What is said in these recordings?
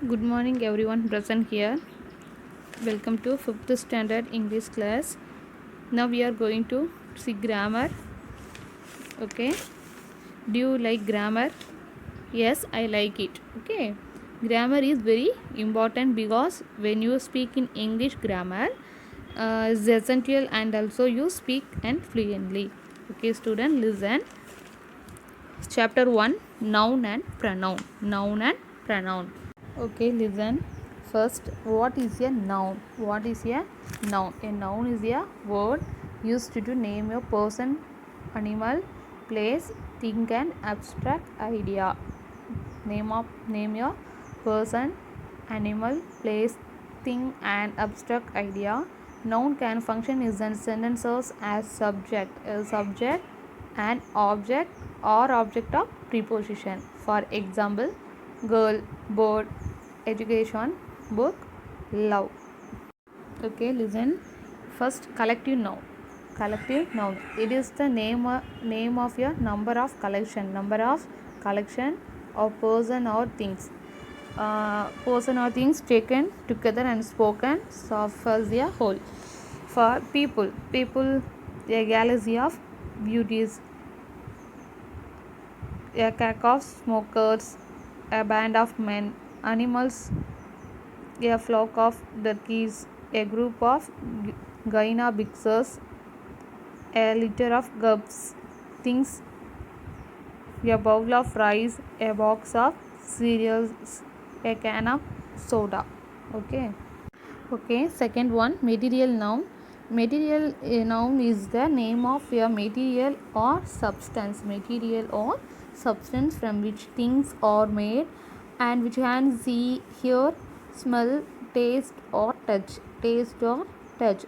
Good morning, everyone present here. Welcome to 5th standard English class. Now we are going to see grammar. Okay. Do you like grammar? Yes, I like it. Okay. Grammar is very important because when you speak in English, grammar is essential and also you speak and fluently. Okay, student, listen. Chapter 1, Noun and Pronoun. Noun and Pronoun. Okay, listen. First, what is a noun? What is a noun? A noun is a word used to name a person, animal, place, thing, and abstract idea. Name your person, animal, place, thing, and abstract idea. Noun can function in sentences as subject, an object, or object of preposition. For example, girl, bird, education, book, love. Okay, listen. First, collective noun. Collective noun. It is the name of a number of collection of person or things. Person or things taken together and spoken of as a whole. For people, a galaxy of beauties, a pack of smokers, a band of men, animals, a flock of turkeys, a group of guinea pigs, a litter of gubs, things, a bowl of rice, a box of cereals, a can of soda. Okay. Okay. Second one, material noun. Material noun is the name of a material or substance. Material or substance from which things are made and which can see, hear, smell, taste or touch. Taste or touch.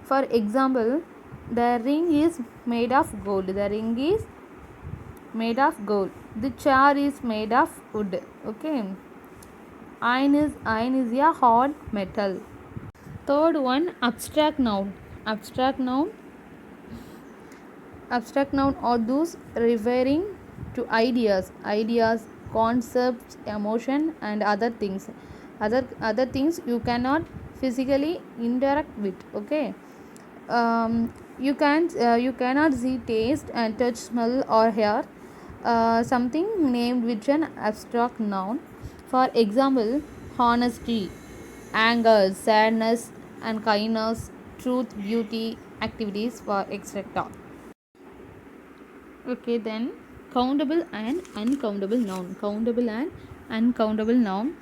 For example, the ring is made of gold. The ring is made of gold. The chair is made of wood. Okay. Iron is a hard metal. Third one, abstract noun. Abstract noun. Abstract noun are those referring to ideas, concepts, emotion, and other things. Other things you cannot physically interact with. Okay. You cannot see, taste, and touch, smell, or hear something named with an abstract noun. For example, honesty, anger, sadness, and kindness, truth, beauty, activities, for etc. Okay, then countable and uncountable noun. Countable and uncountable noun.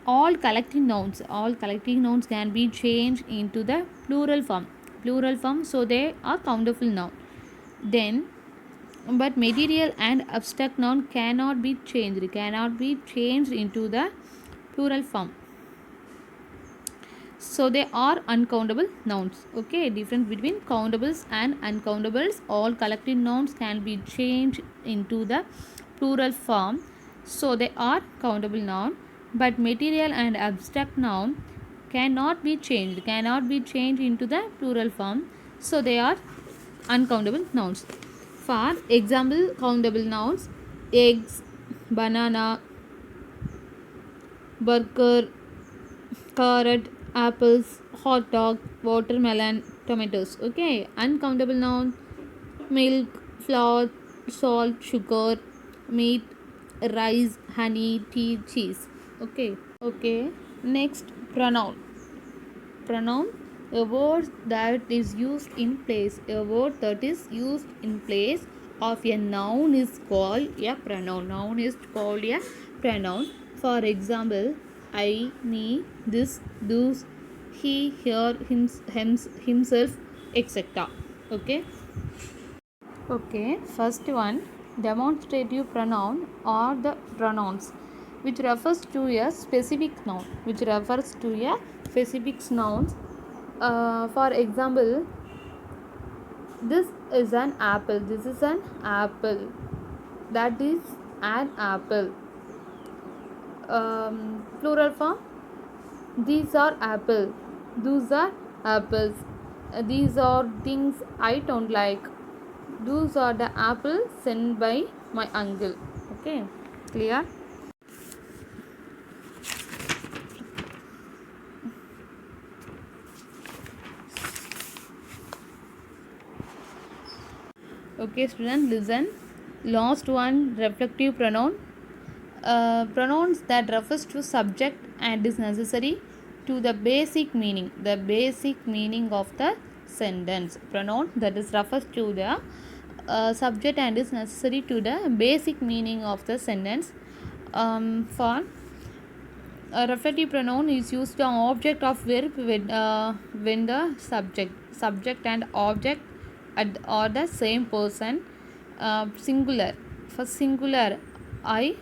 All collective nouns can be changed into the plural form. So they are countable noun. Then, but material and abstract noun cannot be changed into the plural form, so they are uncountable nouns. Okay, difference between countables and uncountables. All collective nouns can be changed into the plural form, so they are countable noun, but material and abstract noun cannot be changed into the plural form, so they are uncountable nouns. For example, countable nouns: eggs, banana, burger, carrot, apples, hot dog, watermelon, tomatoes. Okay, uncountable noun: milk, flour, salt, sugar, meat, rice, honey, tea, cheese. Okay. Okay. Next, pronoun. Pronoun: a word that is used in place. A word that is used in place of a noun is called a pronoun. Noun is called a pronoun. For example, I, me, this, those, he, her, himself, etc. Okay. Okay, first one, demonstrative pronoun or the pronouns, which refers to a specific noun. For example, this is an apple. This is an apple. That is an apple. Plural form: these are apple. Those are apples. These are things I don't like. Those are the apples sent by my uncle. Okay, clear? Okay, student, listen. Last one, reflective pronoun. Pronouns that refers to subject and is necessary to the basic meaning. The basic meaning of the sentence. Pronoun that is refers to the subject and is necessary to the basic meaning of the sentence. For a reflective pronoun is used to object of verb when the subject and object are the same person. Singular. For singular, I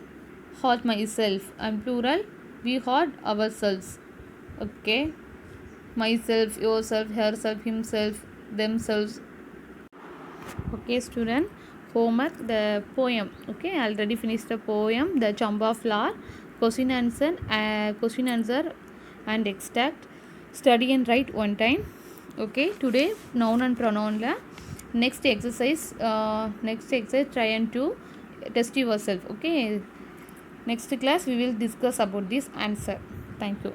hurt myself, and plural, we hurt ourselves. Okay, myself, yourself, herself, himself, themselves. Okay, student, homework, the poem. Okay, I already finished the poem, the Chamba flower. Question answer and extract. Study and write one time. Okay, today noun and pronoun la. Next exercise try and to test yourself. Okay, next class we will discuss about this answer. Thank you.